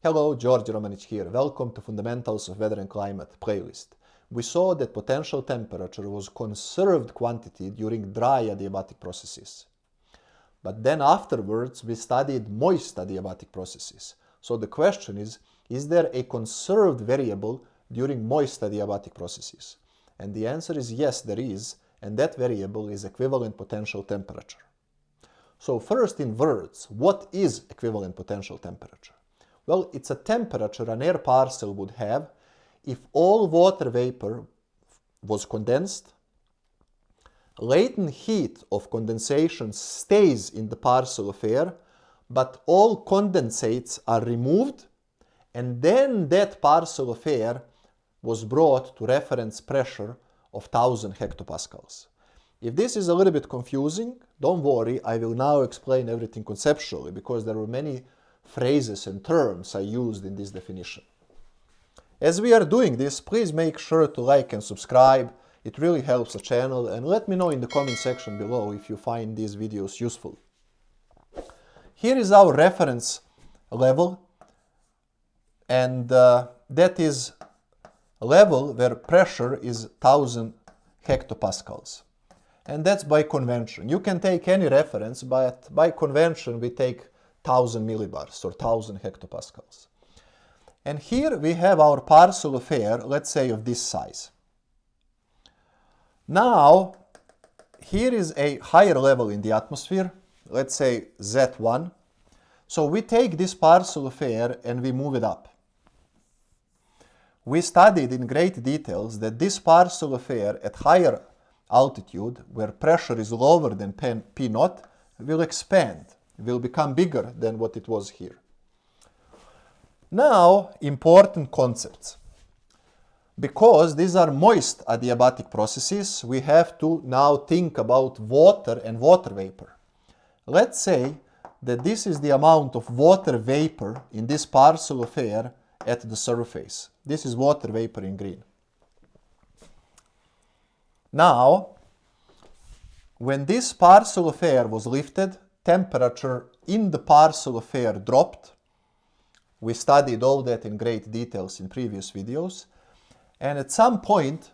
Hello, Djordje Romanic here. Welcome to Fundamentals of Weather and Climate playlist. We saw that potential temperature was conserved quantity during dry adiabatic processes. But then afterwards we studied moist adiabatic processes. So the question is there a conserved variable during moist adiabatic processes? And the answer is yes, there is, and that variable is equivalent potential temperature. So first in words, what is equivalent potential temperature? Well, it's a temperature an air parcel would have if all water vapor was condensed, latent heat of condensation stays in the parcel of air, but all condensates are removed, and then that parcel of air was brought to reference pressure of 1000 hectopascals. If this is a little bit confusing, don't worry, I will now explain everything conceptually because there were many phrases and terms I used in this definition. As we are doing this, please make sure to like and subscribe. It really helps the channel, and let me know in the comment section below if you find these videos useful. Here is our reference level, and that is a level where pressure is 1000 hectopascals. And that's by convention. You can take any reference, but by convention we take 1000 millibars or 1000 hectopascals. And here we have our parcel of air, let's say of this size. Now, here is a higher level in the atmosphere, let's say Z1. So we take this parcel of air and we move it up. We studied in great details that this parcel of air at higher altitude, where pressure is lower than P naught, will expand, will become bigger than what it was here. Now, important concepts. Because these are moist adiabatic processes, we have to now think about water and water vapor. Let's say that this is the amount of water vapor in this parcel of air at the surface. This is water vapor in green. Now, when this parcel of air was lifted, temperature in the parcel of air dropped. We studied all that in great details in previous videos. And at some point,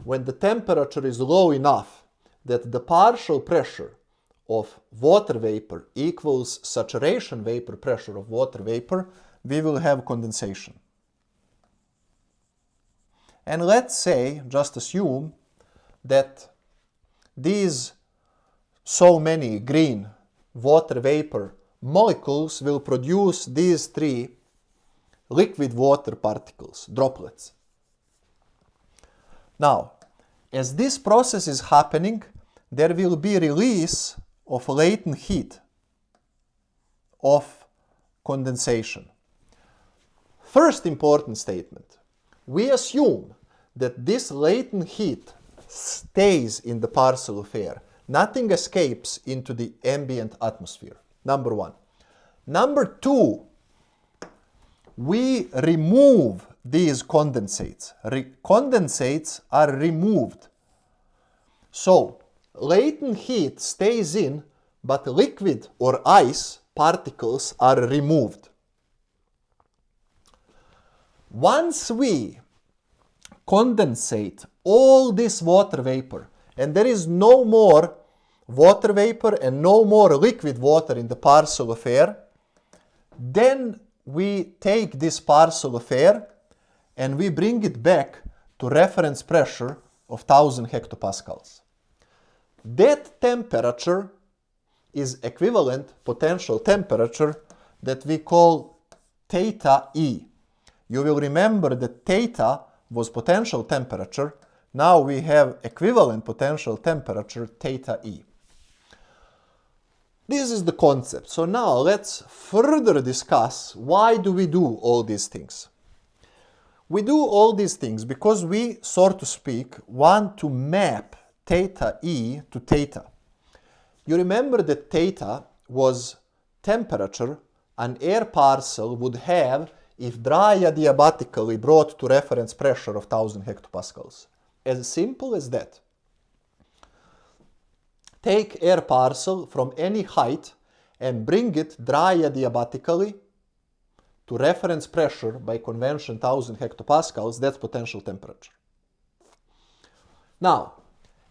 when the temperature is low enough that the partial pressure of water vapor equals saturation vapor pressure of water vapor, we will have condensation. And let's say, just assume, that these so many green water vapor molecules will produce these three liquid water particles, droplets. Now, as this process is happening, there will be release of latent heat of condensation. First important statement, we assume that this latent heat stays in the parcel of air. Nothing escapes into the ambient atmosphere, number one. Number two, we remove these condensates. Condensates are removed. So, latent heat stays in, but liquid or ice particles are removed. Once we condensate all this water vapor, and there is no more water vapor and no more liquid water in the parcel of air, then we take this parcel of air and we bring it back to reference pressure of 1000 hectopascals. That temperature is equivalent potential temperature that we call theta E. You will remember that theta was potential temperature. Now we have equivalent potential temperature theta E. This is the concept. So now let's further discuss why do we do all these things. We do all these things because we, so to speak, want to map theta E to theta. You remember that theta was temperature an air parcel would have if dry-adiabatically brought to reference pressure of 1000 hectopascals. As simple as that. Take air parcel from any height and bring it dry-adiabatically to reference pressure by convention 1000 hectopascals, that's potential temperature. Now,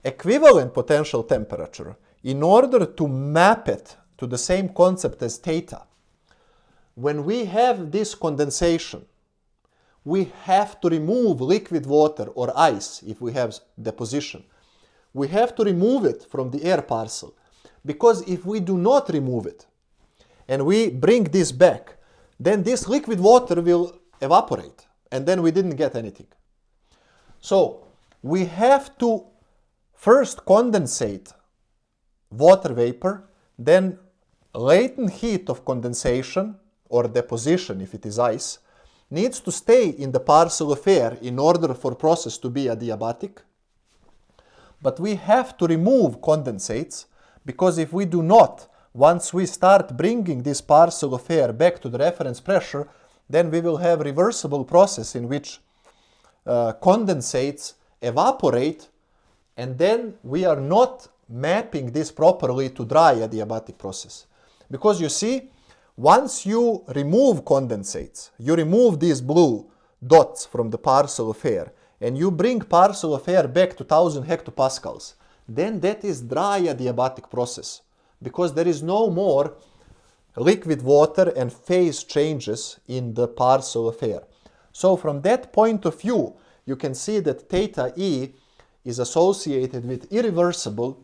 equivalent potential temperature, in order to map it to the same concept as theta, when we have this condensation, we have to remove liquid water or ice if we have deposition. We have to remove it from the air parcel, because if we do not remove it and we bring this back, then this liquid water will evaporate and then we didn't get anything. So we have to first condensate water vapor, then latent heat of condensation or deposition if it is ice needs to stay in the parcel of air in order for process to be adiabatic. But we have to remove condensates, because if we do not, once we start bringing this parcel of air back to the reference pressure, then we will have reversible process in which condensates evaporate, and then we are not mapping this properly to dry adiabatic process. Because you see, once you remove condensates, you remove these blue dots from the parcel of air, and you bring parcel of air back to 1000 hectopascals, then that is dry adiabatic process, because there is no more liquid water and phase changes in the parcel of air. So from that point of view, you can see that theta E is associated with irreversible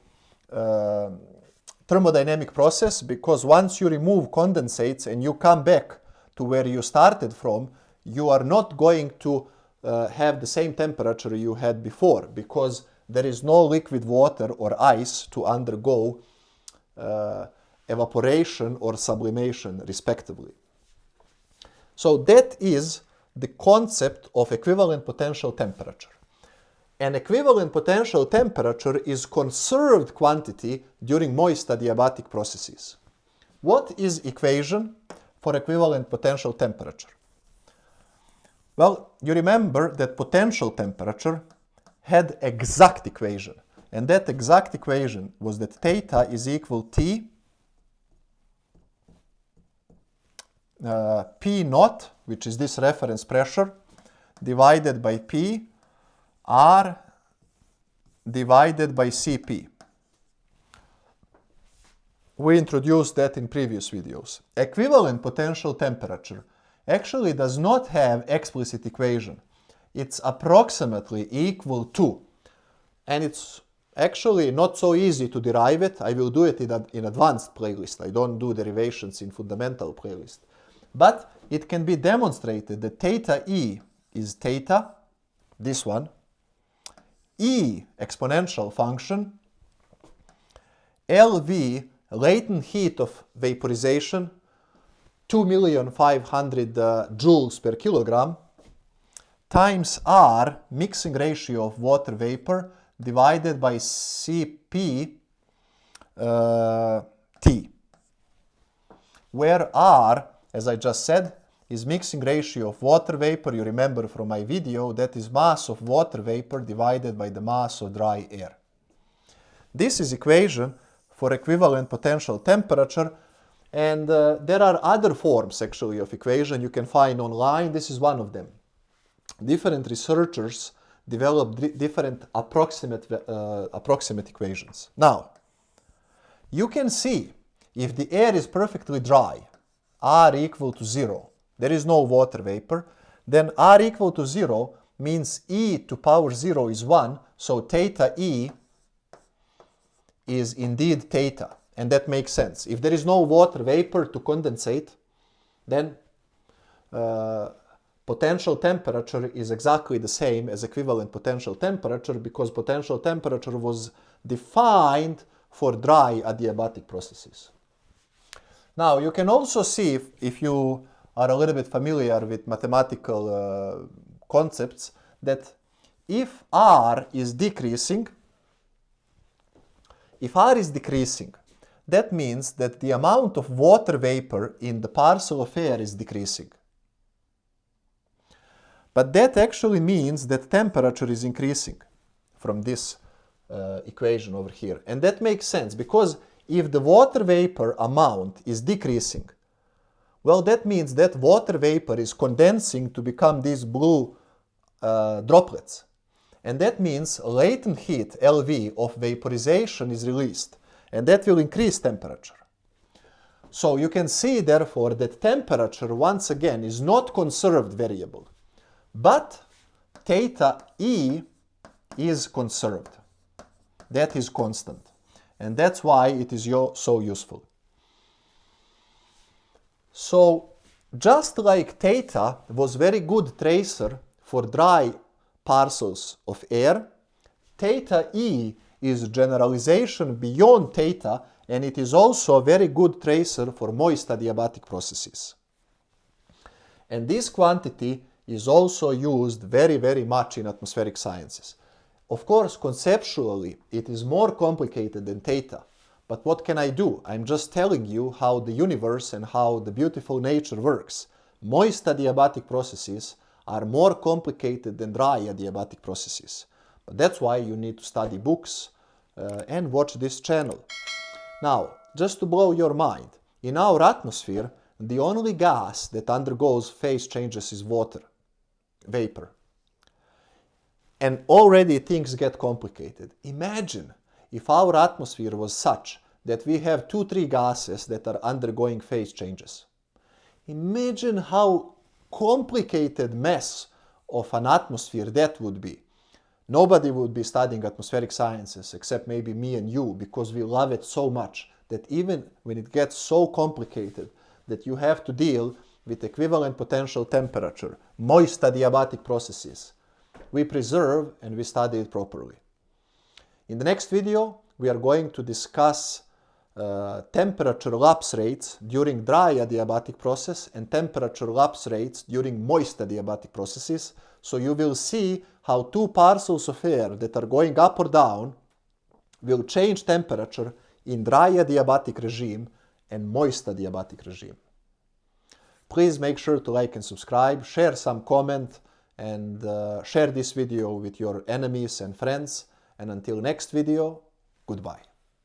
thermodynamic process, because once you remove condensates and you come back to where you started from, you are not going to have the same temperature you had before, because there is no liquid water or ice to undergo evaporation or sublimation respectively. So that is the concept of equivalent potential temperature. An equivalent potential temperature is conserved quantity during moist adiabatic processes. What is equation for equivalent potential temperature? Well, you remember that potential temperature had exact equation, and that exact equation was that theta is equal T P naught, which is this reference pressure, divided by P R divided by Cp. We introduced that in previous videos. Equivalent potential temperature actually does not have explicit equation. It's approximately equal to, and it's actually not so easy to derive it. I will do it in advanced playlist. I don't do derivations in fundamental playlist. But it can be demonstrated that theta E is theta, this one, E exponential function, LV latent heat of vaporization, 2,500,000 joules per kilogram, times R mixing ratio of water vapor divided by Cp T, where R, as I just said, is mixing ratio of water vapor. You remember from my video, that is mass of water vapor divided by the mass of dry air. This is equation for equivalent potential temperature, and there are other forms actually of equation you can find online. This is one of them. Different researchers developed different approximate equations. Now, you can see if the air is perfectly dry, R equal to 0, there is no water vapor, then R equal to 0 means E to power 0 is 1, so theta E is indeed theta, and that makes sense. If there is no water vapor to condensate, then potential temperature is exactly the same as equivalent potential temperature, because potential temperature was defined for dry adiabatic processes. Now, you can also see, if you are a little bit familiar with mathematical concepts, that if R is decreasing, that means that the amount of water vapor in the parcel of air is decreasing. But that actually means that temperature is increasing from this equation over here. And that makes sense, because if the water vapor amount is decreasing, Well, that means that water vapor is condensing to become these blue droplets. And that means latent heat, LV, of vaporization is released. And that will increase temperature. So you can see, therefore, that temperature, once again, is not conserved variable. But theta E is conserved. That is constant. And that's why it is so useful. So, just like theta was very good tracer for dry parcels of air, theta E is generalization beyond theta, and it is also a very good tracer for moist adiabatic processes. And this quantity is also used very, very much in atmospheric sciences. Of course, conceptually, it is more complicated than theta. But what can I do? I'm just telling you how the universe and how the beautiful nature works. Moist adiabatic processes are more complicated than dry adiabatic processes. But that's why you need to study books and watch this channel. Now, just to blow your mind, in our atmosphere, the only gas that undergoes phase changes is water, vapor. And already things get complicated. Imagine if our atmosphere was such that we have 2-3 gases that are undergoing phase changes. Imagine how complicated mess of an atmosphere that would be. Nobody would be studying atmospheric sciences except maybe me and you, because we love it so much that even when it gets so complicated that you have to deal with equivalent potential temperature, moist adiabatic processes, we preserve and we study it properly. In the next video, we are going to discuss temperature lapse rates during dry adiabatic process and temperature lapse rates during moist adiabatic processes. So you will see how 2 parcels of air that are going up or down will change temperature in dry adiabatic regime and moist adiabatic regime. Please make sure to like and subscribe, share some comment, and share this video with your enemies and friends. And until next video, goodbye.